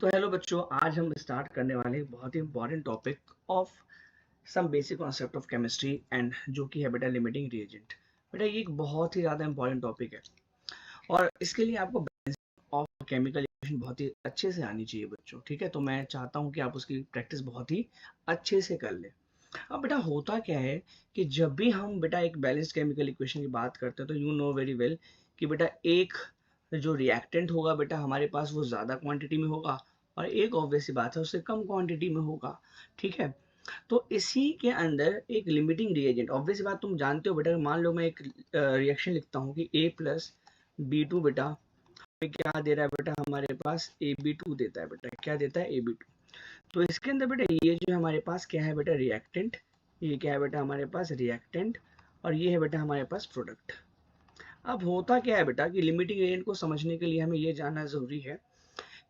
तो हेलो बच्चों, आज हम स्टार्ट करने वाले एक बहुत ही important topic of some basic concept of chemistry and जो कि है बेटा लिमिटिंग रिएजेंट। बेटा ये एक बहुत ही ज़्यादा इंपॉर्टेंट टॉपिक है और इसके लिए आपको ऑफ केमिकल इक्वेशन बहुत ही अच्छे से आनी चाहिए बच्चों। ठीक है, तो मैं चाहता हूँ कि आप उसकी प्रैक्टिस बहुत ही अच्छे से कर लें। अब बेटा होता क्या है कि जब भी हम बेटा एक बैलेंस्ड केमिकल इक्वेशन की बात करते हैं तो यू नो वेरी वेल कि बेटा एक जो रिएक्टेंट होगा बेटा हमारे पास वो ज़्यादा क्वांटिटी में होगा और एक ऑब्वियस सी बात है उससे कम क्वांटिटी में होगा। ठीक है, तो इसी के अंदर एक लिमिटिंग रिएजेंट ऑब्वियस बात तुम जानते हो बेटा। मान लो मैं एक रिएक्शन लिखता हूँ कि a प्लस बी टू बेटा हमें क्या दे रहा है बेटा, हमारे पास AB2 देता है बेटा। क्या देता है? AB2। तो इसके अंदर बेटा ये जो हमारे पास क्या है बेटा, रिएक्टेंट। ये क्या है बेटा हमारे पास? रिएक्टेंट। और ये है बेटा हमारे पास प्रोडक्ट। अब होता क्या है बेटा कि लिमिटिंग एजेंट को समझने के लिए हमें ये जानना जरूरी है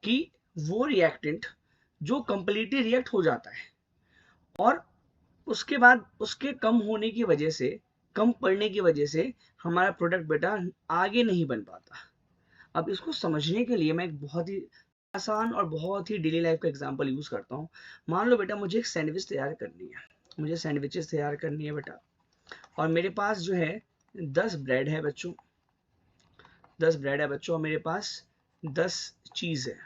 कि वो रिएक्टेंट जो कंप्लीटली रिएक्ट हो जाता है और उसके बाद उसके कम होने की वजह से, कम पड़ने की वजह से हमारा प्रोडक्ट बेटा आगे नहीं बन पाता। अब इसको समझने के लिए मैं एक बहुत ही आसान और बहुत ही डेली लाइफ का एग्जांपल यूज करता हूँ। मान लो बेटा मुझे एक सैंडविच तैयार करनी है, मुझे सैंडविचेस तैयार करनी है बेटा, और मेरे पास जो है 10 ब्रेड है बच्चों, 10 ब्रेड है बच्चों, और मेरे पास 10 चीज़ है।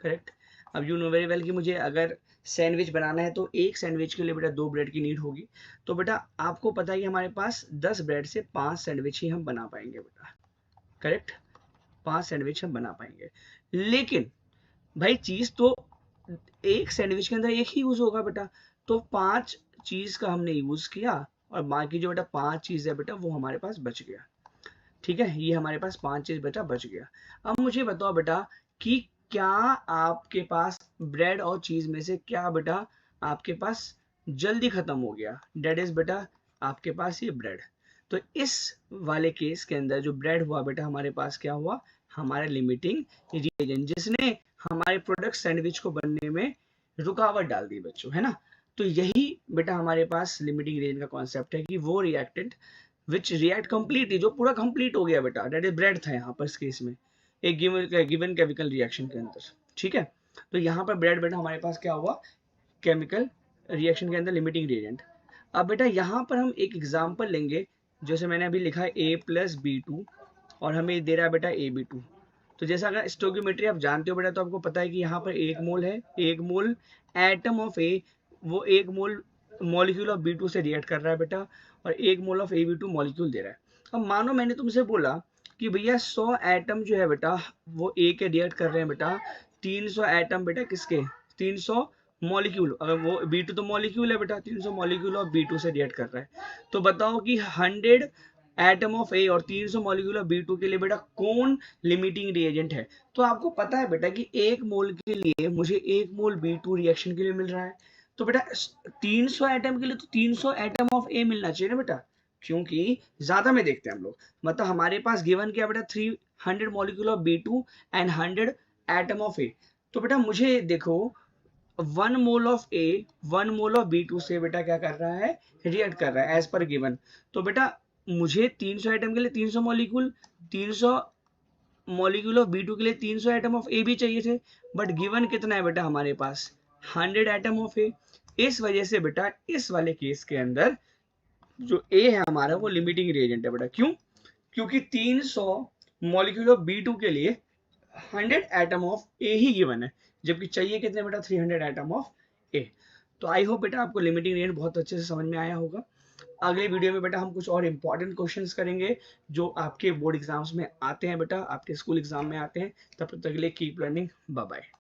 करेक्ट। अब यू नो वेरी वेल कि मुझे अगर सैंडविच बनाना है तो एक सैंडविच के लिए बेटा 2 ब्रेड की नीड होगी। तो बेटा आपको पता है कि हमारे पास 10 ब्रेड से 5 सैंडविच ही हम बना पाएंगे बेटा। करेक्ट, 5 सैंडविच हम बना पाएंगे। लेकिन भाई चीज तो एक सैंडविच के अंदर एक ही यूज होगा बेटा, तो 5 चीज का हमने यूज किया और बाकी जो बेटा 5 चीज है बेटा वो हमारे पास बच गया। ठीक है, ये हमारे पास 5 चीज बेटा बच गया। अब मुझे बताओ बेटा कि क्या आपके पास ब्रेड और चीज में से क्या बेटा आपके पास जल्दी खत्म हो गया? डेट इज बेटा आपके पास ये ब्रेड। तो इस वाले केस के अंदर जो ब्रेड हुआ बेटा हमारे पास क्या हुआ? हमारा लिमिटिंग रिएजेंट, जिसने हमारे प्रोडक्ट सैंडविच को बनने में रुकावट डाल दी बच्चों, है ना। तो यही बेटा हमारे पास लिमिटिंग रिएजेंट का कॉन्सेप्ट है कि वो रिएक्टेंट विच रिएक्ट कंप्लीटली, जो पूरा कंप्लीट हो गया बेटा, डेट इज ब्रेड था यहाँ पर इस केस में, एक गिवन केमिकल रिएक्शन के अंदर। ठीक है, तो यहाँ पर ब्रेड बेटा हमारे पास क्या हुआ? केमिकल रिएक्शन के अंदर लिमिटिंग रिएजेंट। अब बेटा यहाँ पर हम एक एग्जांपल लेंगे, जैसे मैंने अभी लिखा है a प्लस बी टू और हमें दे रहा है बेटा AB2। तो जैसा अगर स्टोइकियोमेट्री आप जानते हो बेटा तो आपको पता है कि यहाँ पर एक मोल है, एक मोल एटम ऑफ ए, वो एक मोल मॉलिक्यूल ऑफ B2 से रिएक्ट कर रहा है बेटा, और एक मोल ऑफ AB2 मॉलिक्यूल दे रहा है। अब मानो मैंने तुमसे बोला कि भैया 100 एटम जो है बेटा वो ए के रिएक्ट कर रहे हैं बेटा, 300 एटम बेटा किसके? 300 मॉलिक्यूल, अगर वो B2 तो मॉलिक्यूल है बेटा, 300 मॉलिक्यूल ऑफ B2 से रिएक्ट कर रहा है। तो बताओ कि 100 एटम ऑफ ए और 300 मॉलिक्यूल ऑफ B2 के लिए बेटा कौन लिमिटिंग रिएजेंट है? तो आपको पता है बेटा कि एक मोल के लिए मुझे एक मोल B2 रिएक्शन के लिए मिल रहा है। तो बेटा 300 एटम के लिए तो 300 एटम ऑफ ए मिलना चाहिए ना बेटा, क्योंकि ज्यादा में देखते हैं हम लोग। मतलब हमारे पास गिवन क्या बेटा, 300 molecule of B2 and 100 atom of A. तो बेटा मुझे देखो 1 mole of A 1 mole of B2 से बेटा क्या कर रहा है? रिएक्ट कर रहा है एज पर गिवन। तो बेटा मुझे 300 एटम के लिए 300 मॉलिक्यूल, 300 मॉलिक्यूल ऑफ B2 के लिए 300 एटम ऑफ ए भी चाहिए थे, बट गिवन कितना है बेटा हमारे पास? 100 एटम ऑफ ए। इस वजह से बेटा इस वाले केस के अंदर जो ए है हमारा वो लिमिटिंग रिएजेंट है बेटा। क्यों? क्योंकि 300 मॉलिक्यूल ऑफ B2 के लिए 100 atom of A he given है, जबकि चाहिए कितने बेटा? 300 एटम ऑफ ए। तो आई होप बेटा आपको लिमिटिंग रिएजेंट बहुत अच्छे से समझ में आया होगा। अगले वीडियो में बेटा हम कुछ और इंपॉर्टेंट क्वेश्चंस करेंगे जो आपके बोर्ड एग्जाम्स में आते हैं बेटा, आपके स्कूल एग्जाम में आते हैं। तब तक के लिए कीप लर्निंग, बाय बाय।